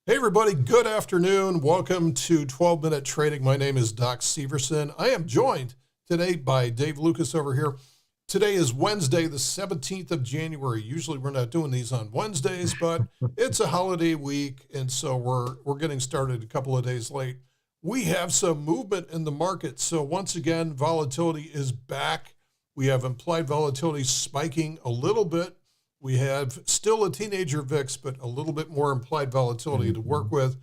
Hey everybody, good afternoon. Welcome to 12-Minute Trading. My name is Doc Severson. I am joined today by Dave Lukas over here. Today is Wednesday, the 17th of January. Usually we're not doing these on Wednesdays, but it's a holiday week, and so we're getting started a couple of days late. We have some movement in the market. So once again, volatility is back. We have implied volatility spiking a little bit. We have still a teenager VIX, but a little bit more implied volatility to work with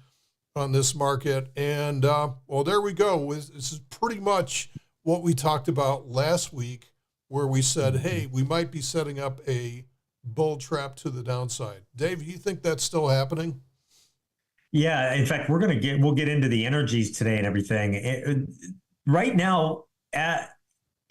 on this market. And, well, there we go. This is pretty much what we talked about last week, where we said, hey, we might be setting up a bull trap to the downside. Dave, you think that's still happening? Yeah, in fact, we'll get into the energies today and everything. Right now,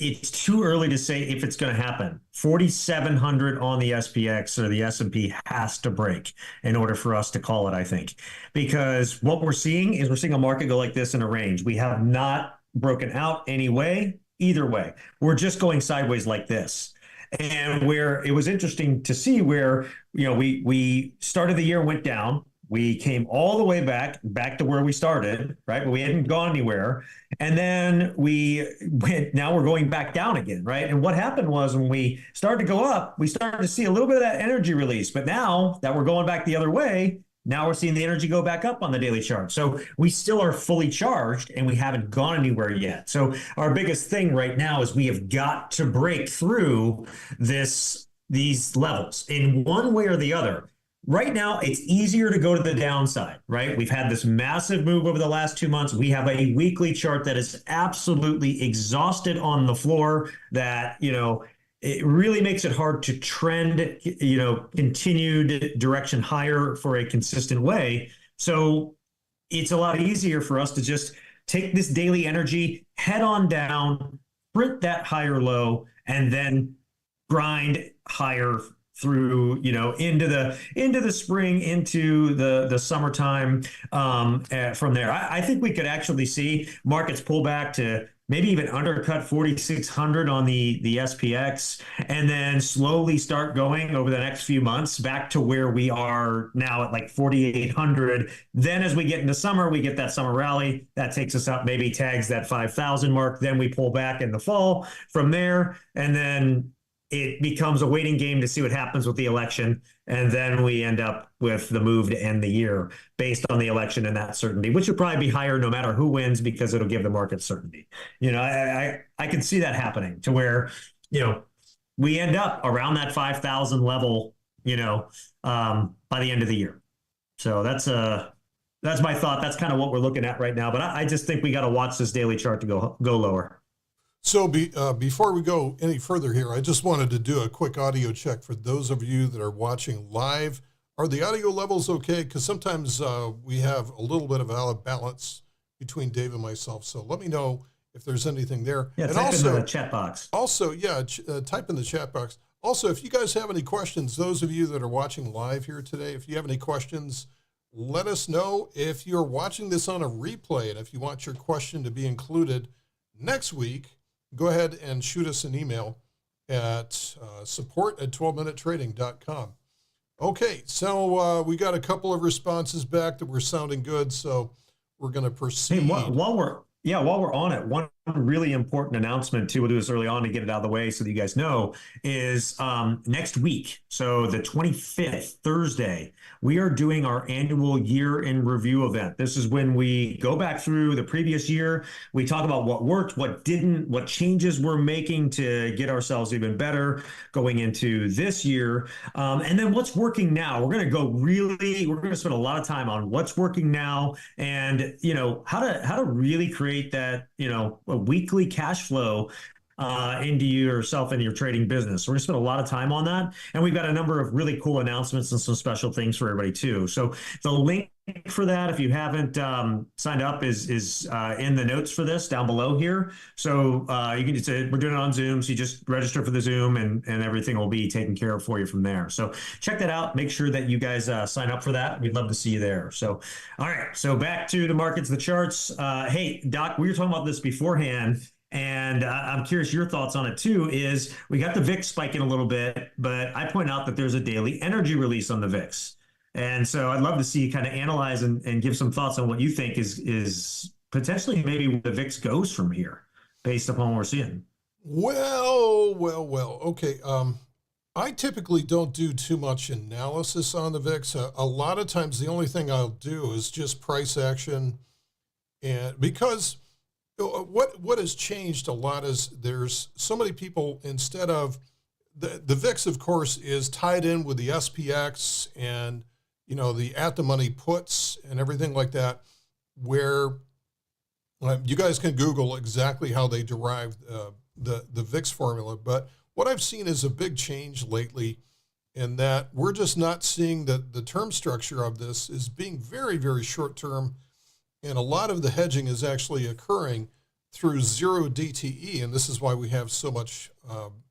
it's too early to say if it's going to happen. 4,700 on the SPX or the S&P has to break in order for us to call it, I think. Because what we're seeing is we're seeing a market go like this in a range. We have not broken out any way, either way. We're just going sideways like this. And where it was interesting to see where, we started the year, went down. We came all the way back to where we started, right? But we hadn't gone anywhere. And then now we're going back down again, right? And what happened was when we started to go up, we started to see a little bit of that energy release. But now that we're going back the other way, now we're seeing the energy go back up on the daily chart. So we still are fully charged and we haven't gone anywhere yet. So our biggest thing right now is we have got to break through these levels in one way or the other. Right now, it's easier to go to the downside, right? We've had this massive move over the last 2 months. We have a weekly chart that is absolutely exhausted on the floor that, it really makes it hard to trend, continued direction higher for a consistent way. So it's a lot easier for us to just take this daily energy, head on down, print that higher low, and then grind higher through, into the spring, into the summertime. From there, I think we could actually see markets pull back to maybe even undercut 4,600 on the SPX, and then slowly start going over the next few months back to where we are now at like 4,800. Then as we get into summer, we get that summer rally that takes us up, maybe tags that 5,000 mark. Then we pull back in the fall from there, and then it becomes a waiting game to see what happens with the election. And then we end up with the move to end the year based on the election and that certainty, which would probably be higher no matter who wins because it'll give the market certainty. I can see that happening to where, we end up around that 5,000 level, by the end of the year. So that's my thought. That's kind of what we're looking at right now. But I just think we got to watch this daily chart to go lower. So before we go any further here, I just wanted to do a quick audio check for those of you that are watching live. Are the audio levels okay? Because sometimes we have a little bit of out of balance between Dave and myself. So let me know if there's anything there. Yeah, type in the chat box. Also, type in the chat box. Also, if you guys have any questions, those of you that are watching live here today, if you have any questions, let us know. If you're watching this on a replay and if you want your question to be included next week, go ahead and shoot us an email at support@12minutetrading.com. Okay, so we got a couple of responses back that were sounding good, so we're going to proceed. Hey, while we're on it, one really important announcement too, we'll do this early on to get it out of the way so that you guys know, is next week, so the 25th, Thursday, we are doing our annual year in review event. This is when we go back through the previous year. We talk about what worked, what didn't, what changes we're making to get ourselves even better going into this year. And then what's working now. We're going to spend a lot of time on what's working now and, how to really create that, a weekly cash flow into yourself and your trading business. So we're going to spend a lot of time on that. And we've got a number of really cool announcements and some special things for everybody too. So the link for that, if you haven't signed up, is in the notes for this down below here. So you can just we're doing it on Zoom. So you just register for the Zoom and everything will be taken care of for you from there. So check that out. Make sure that you guys sign up for that. We'd love to see you there. So, all right. So back to the markets, the charts. Hey, Doc, we were talking about this beforehand. And I'm curious your thoughts on it too, is we got the VIX spiking a little bit, but I point out that there's a daily energy release on the VIX. And so I'd love to see you kind of analyze and give some thoughts on what you think is potentially maybe where the VIX goes from here based upon what we're seeing. Well. Okay. I typically don't do too much analysis on the VIX. A lot of times, the only thing I'll do is just price action, and because what has changed a lot is there's so many people instead of the VIX, of course, is tied in with the SPX and the at the money puts and everything like that, where you guys can Google exactly how they derived the VIX formula. But what I've seen is a big change lately in that we're just not seeing the term structure of this is being very, very short term. And a lot of the hedging is actually occurring through zero DTE. And this is why we have so much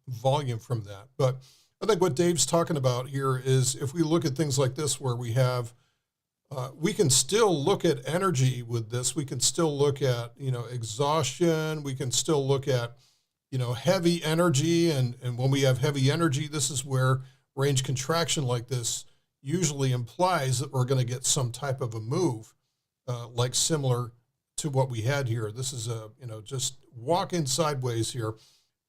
volume from that. But I think what Dave's talking about here is if we look at things like this, where we have we can still look at energy with this. We can still look at, exhaustion. We can still look at, heavy energy. And when we have heavy energy, this is where range contraction like this usually implies that we're going to get some type of a move, like similar to what we had here. This is just walking sideways here.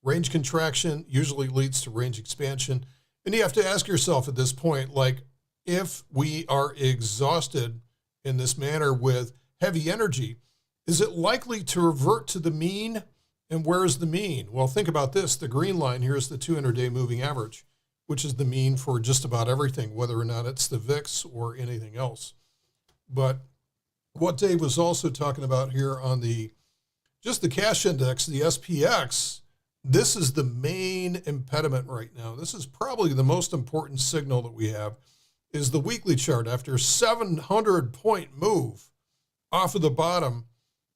Range contraction usually leads to range expansion. And you have to ask yourself at this point, like, if we are exhausted in this manner with heavy energy, is it likely to revert to the mean? And where is the mean? Well, think about this. The green line here is the 200-day moving average, which is the mean for just about everything, whether or not it's the VIX or anything else. But what Dave was also talking about here on just the cash index, the SPX, this is the main impediment right now. This is probably the most important signal that we have, is the weekly chart. After a 700-point move off of the bottom,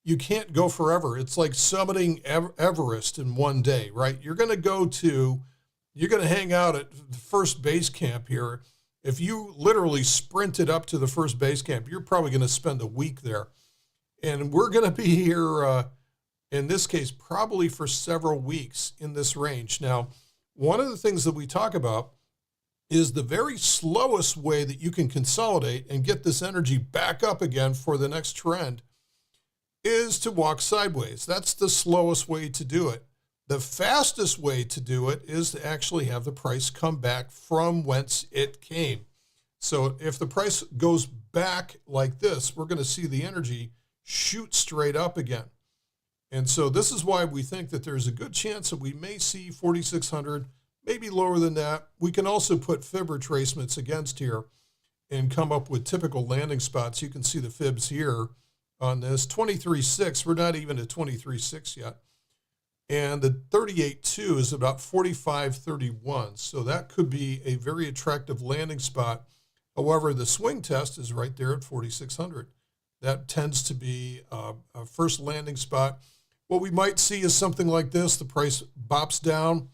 you can't go forever. It's like summiting Everest in one day, right? You're going to hang out at the first base camp here. If you literally sprinted up to the first base camp, you're probably going to spend a week there. And we're going to be here, in this case, probably for several weeks in this range. Now, one of the things that we talk about is the very slowest way that you can consolidate and get this energy back up again for the next trend is to walk sideways. That's the slowest way to do it. The fastest way to do it is to actually have the price come back from whence it came. So if the price goes back like this, we're going to see the energy shoot straight up again. And so this is why we think that there's a good chance that we may see 4,600, maybe lower than that. We can also put fib retracements against here and come up with typical landing spots. You can see the fibs here on this. 23.6, we're not even at 23.6 yet. And the 38.2 is about 45.31. So that could be a very attractive landing spot. However, the swing test is right there at 4,600. That tends to be a first landing spot. What we might see is something like this. The price bops down.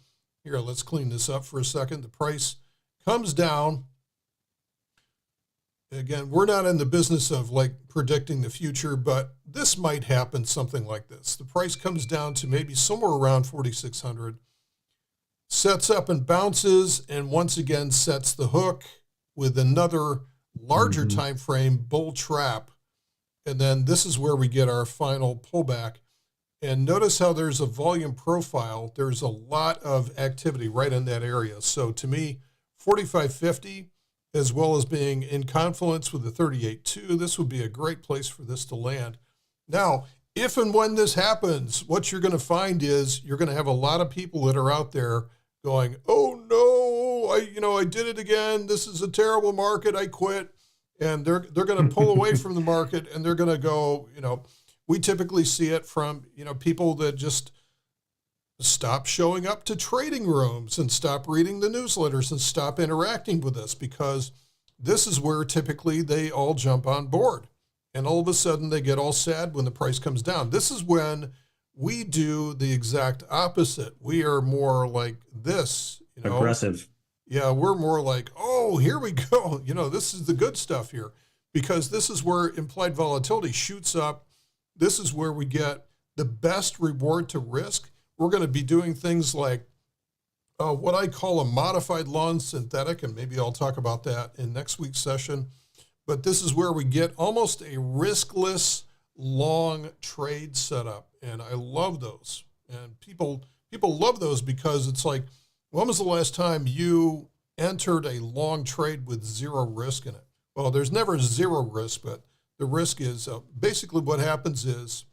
Here, let's clean this up for a second. The price comes down. Again, we're not in the business of like predicting the future, but this might happen, something like this. The price comes down to maybe somewhere around 4,600, sets up and bounces, and once again sets the hook with another larger time frame bull trap. And then this is where we get our final pullback. And notice how there's a volume profile. There's a lot of activity right in that area. So to me, 45.50, as well as being in confluence with the 38.2, this would be a great place for this to land. Now, if and when this happens, what you're going to find is you're going to have a lot of people that are out there going, oh no, I did it again. This is a terrible market. I quit. And they're going to pull away from the market, and they're going to go, we typically see it from, people that just stop showing up to trading rooms and stop reading the newsletters and stop interacting with us, because this is where typically they all jump on board. And all of a sudden they get all sad when the price comes down. This is when we do the exact opposite. We are more like this, aggressive. Yeah, we're more like, oh, here we go. This is the good stuff here, because this is where implied volatility shoots up. This is where we get the best reward to risk. We're going to be doing things like what I call a modified lawn synthetic, and maybe I'll talk about that in next week's session. But this is where we get almost a riskless long trade setup, and I love those. And people love those because it's like, when was the last time you entered a long trade with zero risk in it? Well, there's never zero risk, but the risk is basically what happens is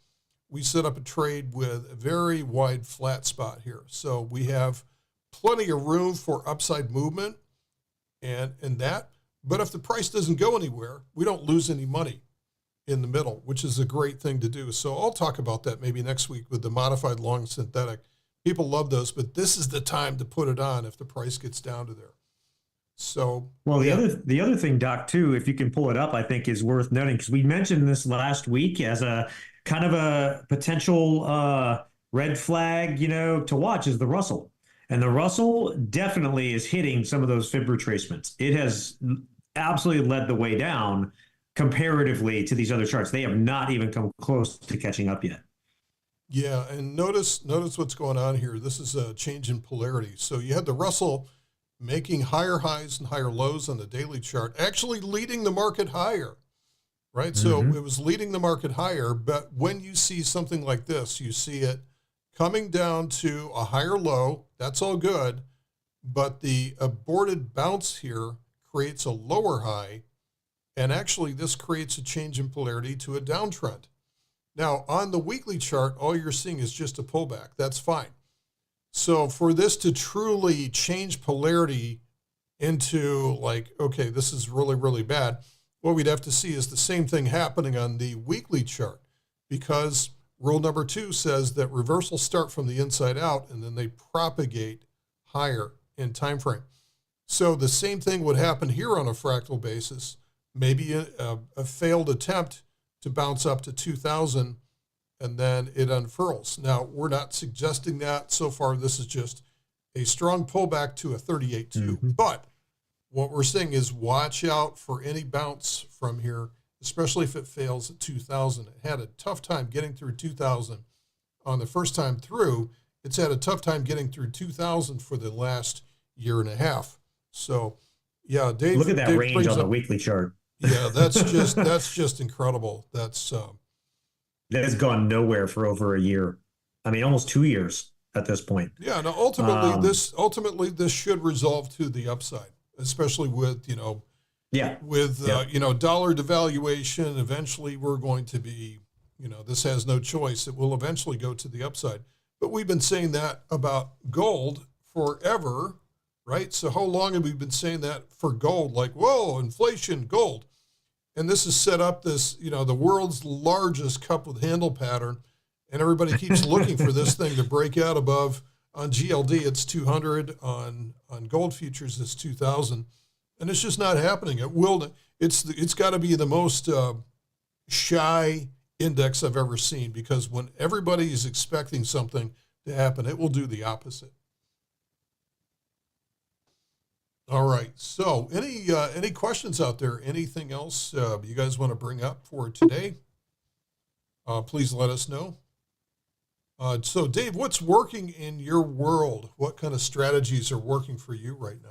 we set up a trade with a very wide flat spot here. So we have plenty of room for upside movement and that. But if the price doesn't go anywhere, we don't lose any money in the middle, which is a great thing to do. So I'll talk about that maybe next week with the modified long synthetic. People love those, but this is the time to put it on if the price gets down to there. So, well, the other thing, Doc, too, if you can pull it up, I think is worth noting, because we mentioned this last week as a kind of a potential red flag, to watch, is the Russell. And the Russell definitely is hitting some of those fib retracements. It has absolutely led the way down comparatively to these other charts. They have not even come close to catching up yet. Yeah, and notice what's going on here. This is a change in polarity. So you had the Russell making higher highs and higher lows on the daily chart, actually leading the market higher, right? Mm-hmm. So it was leading the market higher, but when you see something like this, you see it coming down to a higher low. That's all good, but the aborted bounce here creates a lower high, and actually this creates a change in polarity to a downtrend. Now, on the weekly chart, all you're seeing is just a pullback. That's fine. So for this to truly change polarity into like, okay, this is really, really bad, what we'd have to see is the same thing happening on the weekly chart, because rule number 2 says that reversals start from the inside out and then they propagate higher in time frame. So the same thing would happen here on a fractal basis, maybe a failed attempt to bounce up to 2,000 and then it unfurls. Now, we're not suggesting that. So far, this is just a strong pullback to a 38.2. Mm-hmm. But what we're saying is watch out for any bounce from here, especially if it fails at 2,000. It had a tough time getting through 2,000 on the first time through. It's had a tough time getting through 2,000 for the last year and a half. So, yeah, Dave. Look at that range on the weekly chart. Yeah, that's just incredible. That has gone nowhere for over a year. I mean, almost 2 years at this point. Yeah. Now, ultimately, this should resolve to the upside, especially with dollar devaluation. Eventually, we're going to be, this has no choice. It will eventually go to the upside. But we've been saying that about gold forever, right? So how long have we been saying that for gold? Like, whoa, inflation, gold. And this has set up this, the world's largest cup with handle pattern. And everybody keeps looking for this thing to break out above. On GLD, it's 200. On gold futures, it's 2,000. And it's just not happening. It's got to be the most shy index I've ever seen, because when everybody is expecting something to happen, it will do the opposite. All right. So any questions out there? Anything else you guys want to bring up for today? Please let us know. So Dave, what's working in your world? What kind of strategies are working for you right now?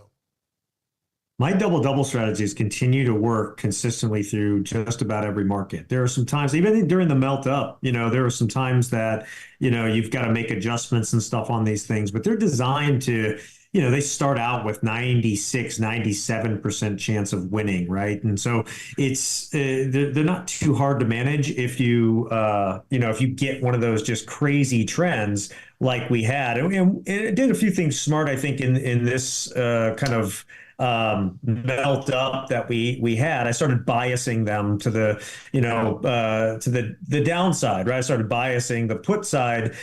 My double strategies continue to work consistently through just about every market. There are some times, even during the melt up, there are some times that, you've got to make adjustments and stuff on these things, but they're designed to, they start out with 96, 97% chance of winning, right? And so it's, they're not too hard to manage if you, if you get one of those just crazy trends like we had. And it did a few things smart, I think, in this kind of melt up that we had. I started biasing them to the to the downside, right? I started biasing the put side,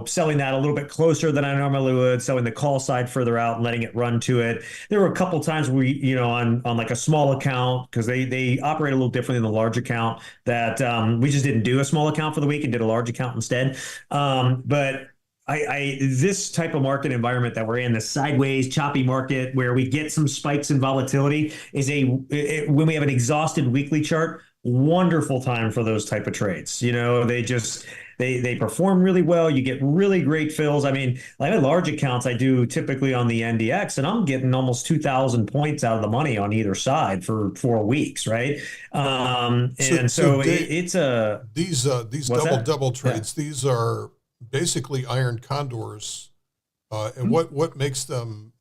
selling that a little bit closer than I normally would, selling the call side further out and letting it run to it. There were a couple times we, on like a small account, because they operate a little differently than the large account, that we just didn't do a small account for the week and did a large account instead. But this type of market environment that we're in, the sideways choppy market where we get some spikes in volatility, is when we have an exhausted weekly chart, wonderful time for those type of trades. They perform really well. You get really great fills. I mean, like large accounts I do typically on the NDX, and I'm getting almost 2,000 points out of the money on either side for 4 weeks, right? And so it's a these what's that? double Yeah. trades. These are basically iron condors. And what makes them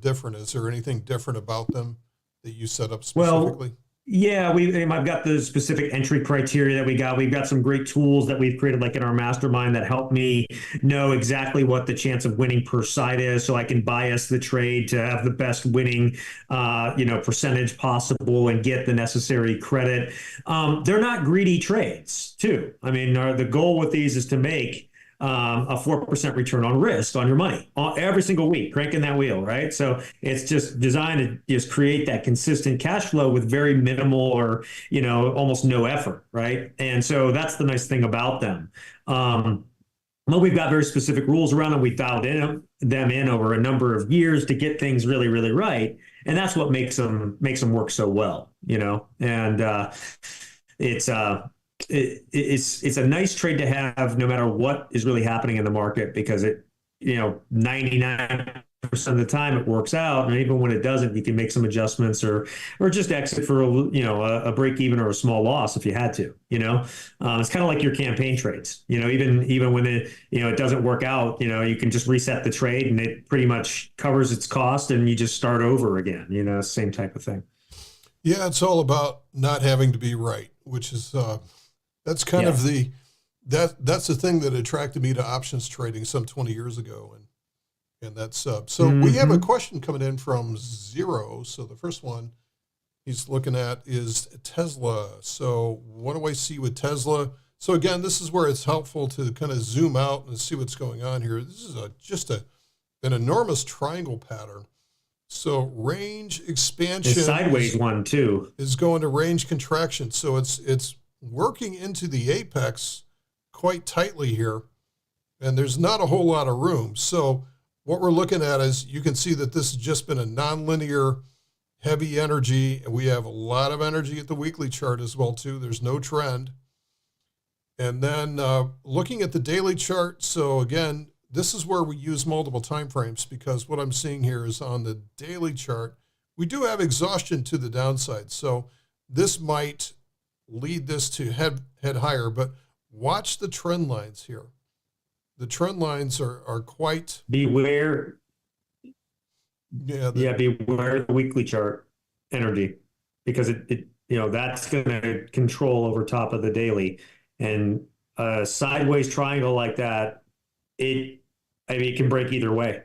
different? Is there anything different about them that you set up Well, specifically? yeah, I've got the specific entry criteria that we got. We've got some great tools that we've created, like in our mastermind, that help me know exactly what the chance of winning per side is, so I can bias the trade to have the best winning, percentage possible and get the necessary credit. They're not greedy trades, too. I mean, the goal with these is to make a 4% return on risk on your money every single week, cranking that wheel, right? So it's just designed to just create that consistent cash flow with very minimal or, almost no effort, right? And so that's the nice thing about them. Well, we've got very specific rules around them. We dialed them in over a number of years to get things really, really right, and that's what makes them work so well, And it's it's a nice trade to have no matter what is really happening in the market, because 99% of the time it works out, and even when it doesn't, you can make some adjustments or just exit for a break even or a small loss if you had to. It's kind of like your campaign trades. Even when it doesn't work out, you can just reset the trade and it pretty much covers its cost, and you just start over again. Same type of thing. Yeah, it's all about not having to be right, which is that's kind Yeah. of that's the thing that attracted me to options trading some 20 years ago, and that's so we have a question coming in from Zero. So the first one he's looking at is Tesla. So what do I see with Tesla? So again, this is where it's helpful to kind of zoom out and see what's going on here. This is just an enormous triangle pattern. So range expansion, The sideways one too, is going to range contraction. So it's working into the apex quite tightly here, and there's not a whole lot of room. So what we're looking at is, you can see that this has just been a nonlinear heavy energy, and we have a lot of energy at the weekly chart as well too. There's no trend. And then looking at the daily chart, so again, this is where we use multiple time frames, because what I'm seeing here is on the daily chart, we do have exhaustion to the downside. So this might lead this to head higher, but watch the trend lines here. The trend lines are quite beware. Yeah, beware the weekly chart energy, because it that's going to control over top of the daily, and a sideways triangle like that, it can break either way.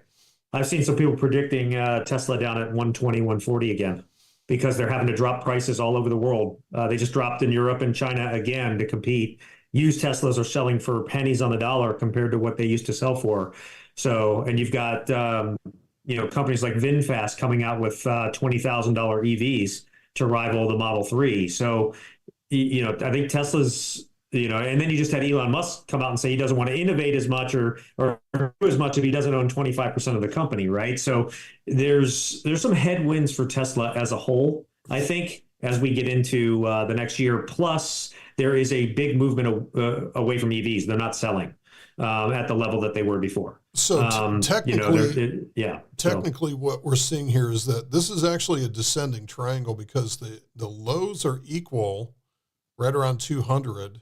I've seen some people predicting Tesla down at 120, 140 again, because they're having to drop prices all over the world. They just dropped in Europe and China again to compete. Used Teslas are selling for pennies on the dollar compared to what they used to sell for. So, and you've got companies like VinFast coming out with $20,000 EVs to rival the Model 3. So, I think Tesla's, and then you just had Elon Musk come out and say he doesn't want to innovate as much or do as much if he doesn't own 25% of the company, right? So there's some headwinds for Tesla as a whole, I think, as we get into the next year. Plus, there is a big movement away from EVs. They're not selling at the level that they were before. So technically, technically, what we're seeing here is that this is actually a descending triangle, because the lows are equal right around 200,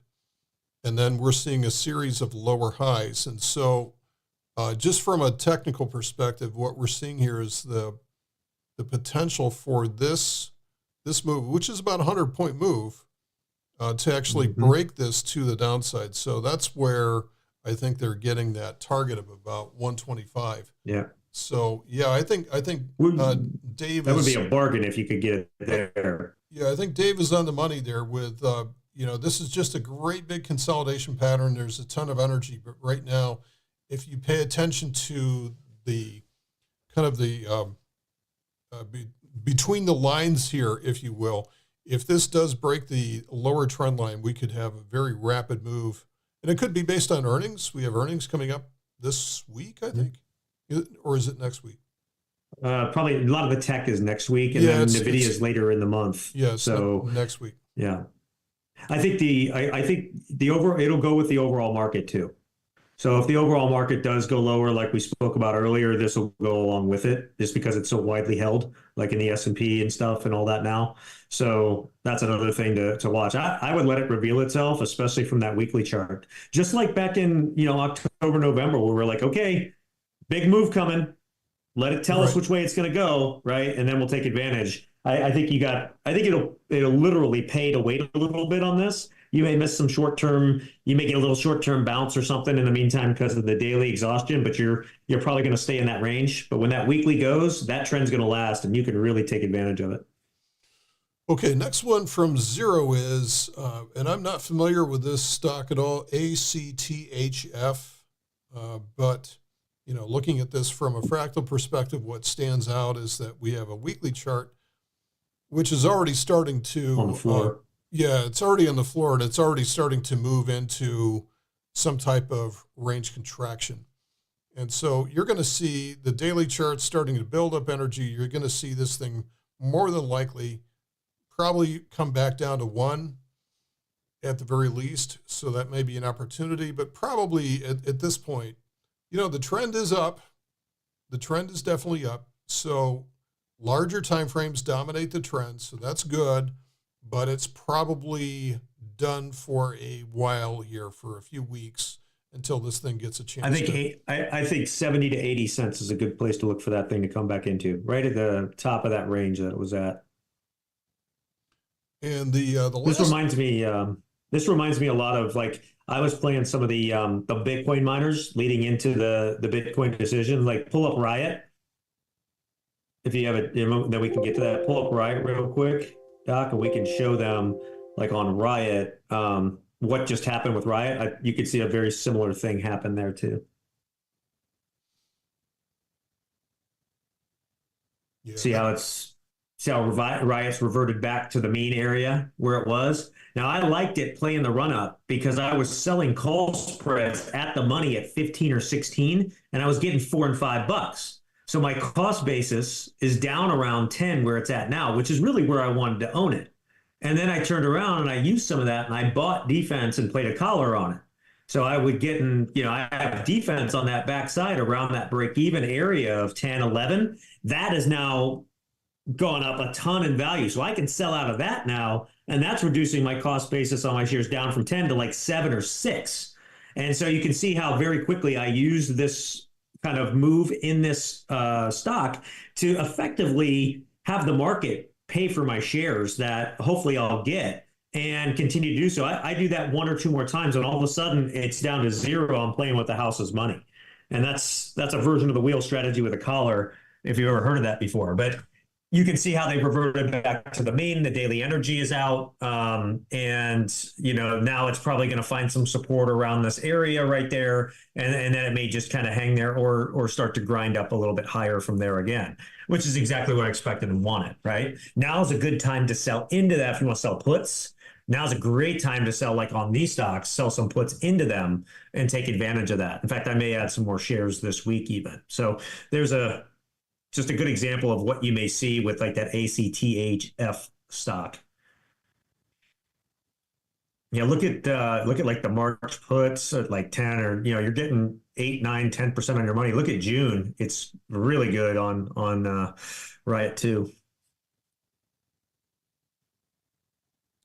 and then we're seeing a series of lower highs. And so just from a technical perspective, what we're seeing here is the potential for this move, which is about a 100-point move, to actually break this to the downside. So that's where I think they're getting that target of about 125. Yeah. So yeah, I think Dave, that would be a bargain if you could get it there. Yeah, I think Dave is on the money there with this is just a great big consolidation pattern. There's a ton of energy, but right now, if you pay attention to the kind of the between the lines here, if you will, if this does break the lower trend line, we could have a very rapid move. And it could be based on earnings. We have earnings coming up this week, I think. Or is it next week? Probably a lot of the tech is next week, and then NVIDIA is later in the month. Yeah, so next week. Yeah. I think it'll go with the overall market too. So if the overall market does go lower, like we spoke about earlier, this will go along with it, just because it's so widely held, like in the S&P and stuff and all that now. So that's another thing to watch. I would let it reveal itself, especially from that weekly chart. Just like back in, October, November, where we're like, okay, big move coming. Let it tell us which way it's going to go, right? And then we'll take advantage. I think it'll literally pay to wait a little bit on this. You may miss some short term, you may get a little short term bounce or something in the meantime because of the daily exhaustion, but you're probably going to stay in that range. But when that weekly goes, that trend's going to last, and you can really take advantage of it. Okay, next one from Zero is, and I'm not familiar with this stock at all, ACTHF, but looking at this from a fractal perspective, what stands out is that we have a weekly chart, which is already starting to on the floor. It's already on the floor, and it's already starting to move into some type of range contraction. And so you're going to see the daily chart starting to build up energy. You're going to see this thing more than likely probably come back down to 1 at the very least. So that may be an opportunity, but probably at this point, the trend is up. The trend is definitely up. So larger time frames dominate the trend. So that's good, but it's probably done for a while here, for a few weeks, until this thing gets a chance. I think 70 to 80 cents is a good place to look for that thing to come back into, right at the top of that range that it was at. And the last... This reminds me a lot of, like, I was playing some of the Bitcoin miners leading into the Bitcoin decision. Like, pull up Riot. If you have it, then we can get to that. Pull up Riot real quick, Doc, and we can show them, like, on Riot, what just happened with Riot. You could see a very similar thing happen there too. Yeah. See how Riot's reverted back to the mean area where it was. Now, I liked it playing the run up because I was selling call spreads at the money at 15 or 16, and I was getting $4 and $5. So my cost basis is down around 10 where it's at now, which is really where I wanted to own it. And then I turned around and I used some of that and I bought defense and played a collar on it. So I would get I have defense on that backside around that break even area of 10, 11. That is now gone up a ton in value. So I can sell out of that now. And that's reducing my cost basis on my shares down from 10 to like 7 or 6. And so you can see how very quickly I used this kind of move in this stock to effectively have the market pay for my shares that hopefully I'll get and continue to do so. I do that 1 or 2 more times, and all of a sudden it's down to 0. I'm playing with the house's money. And that's a version of the wheel strategy with a collar, if you've ever heard of that before. But you can see how they reverted back to the mean. The daily energy is out. And, now it's probably going to find some support around this area right there. And then it may just kind of hang there or start to grind up a little bit higher from there again, which is exactly what I expected and wanted, right? Now is a good time to sell into that if you want to sell puts. Now's a great time to sell, like on these stocks, sell some puts into them and take advantage of that. In fact, I may add some more shares this week even. So there's just a good example of what you may see with like that ACTHF stock. Yeah, look at like the March puts at like 10, or you're getting 8, 9, 10% on your money. Look at June; it's really good on Riot too.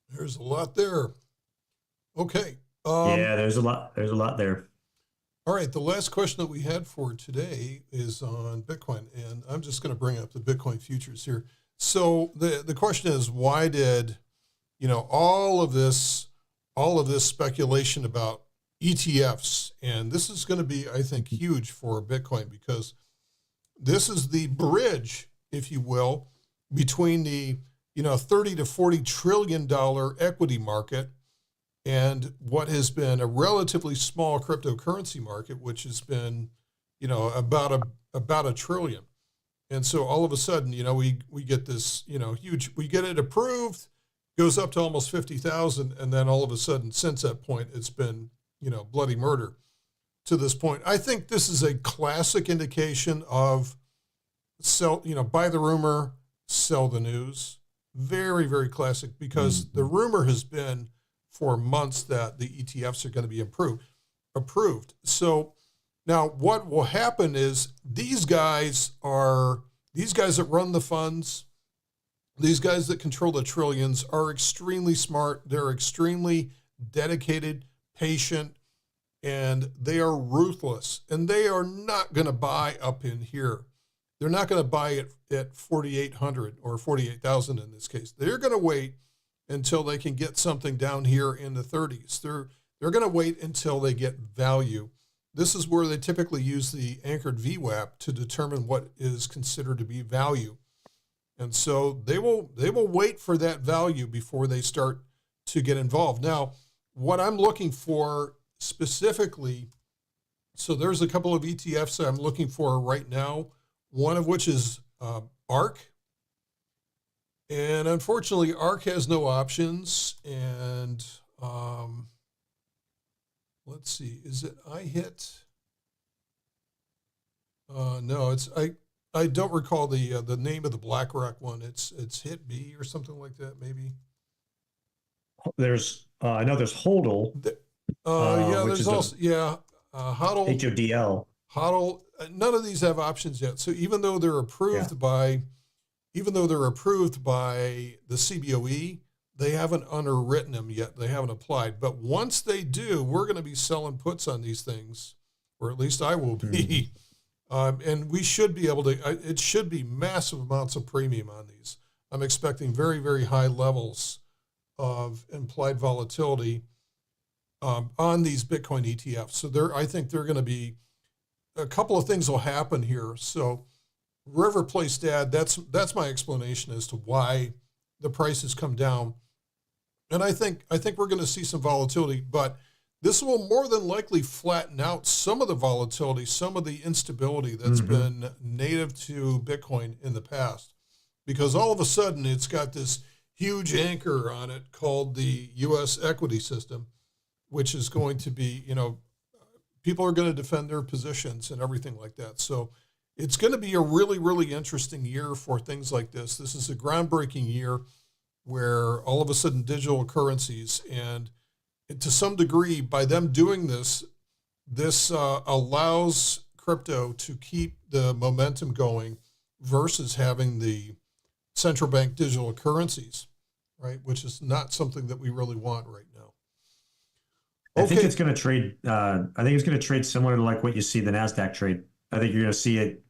There's a lot there. Okay. Yeah, there's a lot there. All right, the last question that we had for today is on Bitcoin, and I'm just going to bring up the Bitcoin futures here. So the question is, why did, all of this speculation about ETFs, and this is going to be, I think, huge for Bitcoin, because this is the bridge, if you will, between the 30 to 40 trillion dollar equity market and what has been a relatively small cryptocurrency market, which has been, about a trillion. And so all of a sudden, we get this, huge, we get it approved, goes up to almost 50,000. And then all of a sudden, since that point, it's been, bloody murder to this point. I think this is a classic indication of buy the rumor, sell the news. Very, very classic, because the rumor has been for months that the ETFs are going to be approved. So now what will happen is these guys that run the funds, these guys that control the trillions are extremely smart. They're extremely dedicated, patient, and they are ruthless. And they are not going to buy up in here. They're not going to buy it at 4,800 or 48,000 in this case. They're going to wait until they can get something down here in the 30s. They're going to wait until they get value. This is where they typically use the anchored VWAP to determine what is considered to be value. And so they will wait for that value before they start to get involved. Now, what I'm looking for specifically, so there's a couple of ETFs that I'm looking for right now, one of which is ARK. And unfortunately, ARK has no options. And let's see, is it IHIT? No, it's I don't recall the name of the BlackRock one. It's HIT B or something like that, maybe. I know there's HODL. There's also HODL. HODL. HODL. None of these have options yet. So even though they're approved by the CBOE, they haven't underwritten them yet. They haven't applied. But once they do, we're going to be selling puts on these things, or at least I will be. And we should be able to, it should be massive amounts of premium on these. I'm expecting very, very high levels of implied volatility on these Bitcoin ETFs. So I think they're going to be, a couple of things will happen here. So wherever placed at, that's my explanation as to why the prices come down. And I think we're going to see some volatility, but this will more than likely flatten out some of the volatility, some of the instability that's been native to Bitcoin in the past. Because all of a sudden it's got this huge anchor on it called the U.S. equity system, which is going to be, people are going to defend their positions and everything like that. So it's going to be a really, really interesting year for things like this. This is a groundbreaking year where all of a sudden digital currencies, and to some degree, by them doing this allows crypto to keep the momentum going versus having the central bank digital currencies, right? Which is not something that we really want right now. I think it's going to trade. I think it's going to trade similar to like what you see the NASDAQ trade. I think you're going to see it.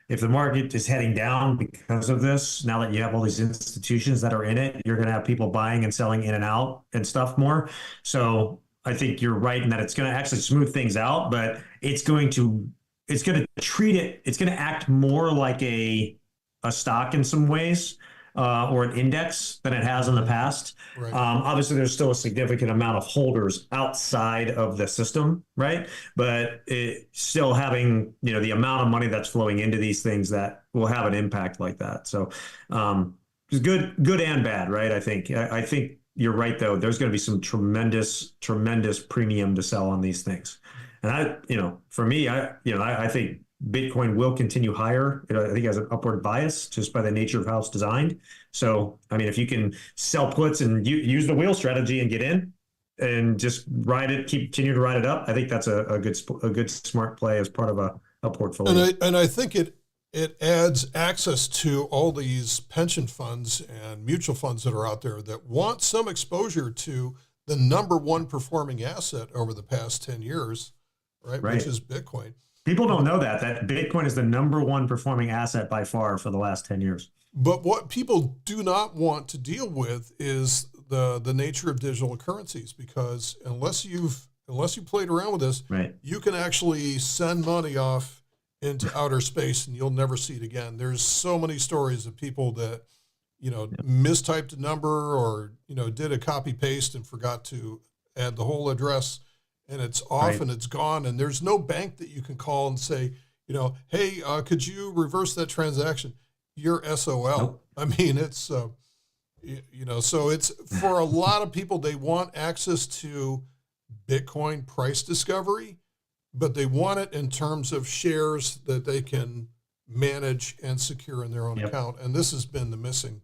If the market is heading down because of this, now that you have all these institutions that are in it, you're going to have people buying and selling in and out and stuff more. So I think you're right in that it's going to actually smooth things out, but it's going to treat it. It's going to act more like a stock in some ways. Or an index than it has in the past. Right. Obviously, there's still a significant amount of holders outside of the system, right? But still having, the amount of money that's flowing into these things that will have an impact like that. So it's good and bad, right? I think you're right, though. There's going to be some tremendous premium to sell on these things. And for me, I think Bitcoin will continue higher. I think it has an upward bias just by the nature of how it's designed. So, if you can sell puts and use the wheel strategy and get in and just ride it, continue to ride it up, I think that's a good smart play as part of a portfolio. And I think it adds access to all these pension funds and mutual funds that are out there that want some exposure to the number one performing asset over the past 10 years, right? Which is Bitcoin. People don't know that Bitcoin is the number one performing asset by far for the last 10 years. But what people do not want to deal with is the nature of digital currencies, because unless you played around with this, right, you can actually send money off into outer space and you'll never see it again. There's so many stories of people that, mistyped a number or, did a copy paste and forgot to add the whole address. And it's off, right, and it's gone, and there's no bank that you can call and say, hey, could you reverse that transaction? You're SOL. Nope. It's, so it's for a lot of people, they want access to Bitcoin price discovery, but they want it in terms of shares that they can manage and secure in their own account. And this has been the missing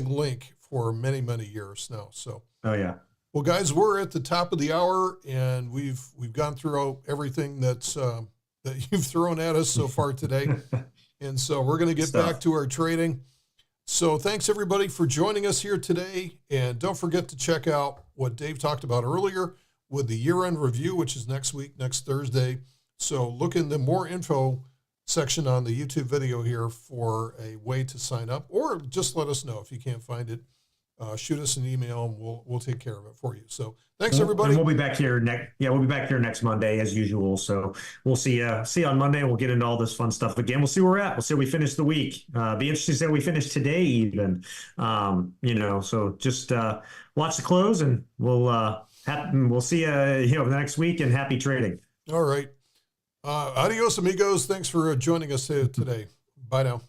link for many, many years now. So, oh yeah. Well, guys, we're at the top of the hour, and we've gone through everything that you've thrown at us so far today, and so we're going to get back to our trading. So thanks everybody for joining us here today, and don't forget to check out what Dave talked about earlier with the year-end review, which is next week, next Thursday. So look in the more info section on the YouTube video here for a way to sign up, or just let us know if you can't find it. Shoot us an email and we'll take care of it for you. So thanks everybody. And we'll be back here we'll be back here next Monday as usual. So we'll see you on Monday, and we'll get into all this fun stuff again. We'll see where we're at. We'll see where we finish the week. Be interested to see how we finish today even. So just watch the close, and we'll see you the next week, and happy trading. All right. Adios amigos. Thanks for joining us today. Bye now.